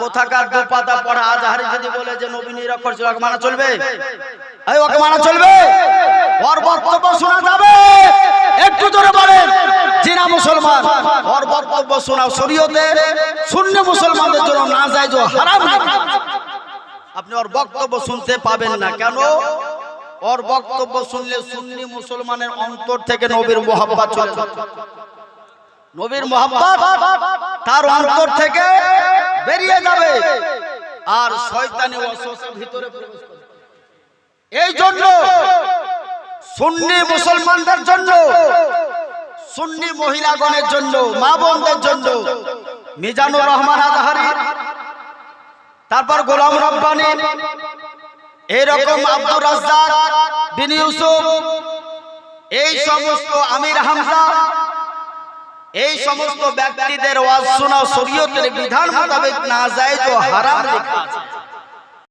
কোথাকার দু পাতা পড়া আজহারি যদি বলে যে নবী নিরক্ষর ছিল, ওকে মানা চলবে? এই ওকে মানা চলবে? ওর বক্তব্য শোনা যাবে? একটু জোরে বলেন। জিনা মুসলমান, ওর বক্তব্য শোনাও শরীয়তের সুন্নি মুসলমানদের জন্য নাজায়েজ ও হারাম। আপনি ওর বক্তব্য শুনতে পাবেন না। কেন? ওর বক্তব্য শুনলে সুন্নি মুসলমানের অন্তর থেকে নবীর মুহাব্বত চলে যাবে। নবীর মুহাব্বত তার অন্তর থেকে বেরিয়ে যাবে আর শয়তানি ওয়াসওয়াসা ভিতরে প্রবেশ করবে। এই জন্য সুন্নি মুসলমানদের জন্য, সুন্নি মহিলাগণের জন্য, মা বোনদের জন্য মিজানুর রহমান আজহারি, তারপর গোলাম রব্বানী, এরকম আব্দুর রাজ্জাক বিন ইউসুফ, এই সমস্ত আমির হামজা, এই সমস্ত ব্যক্তিদের ওয়াজ শোনা শরীয়তের বিধান মোতাবেক নাজায়েজ ও হারাম লেখা আছে।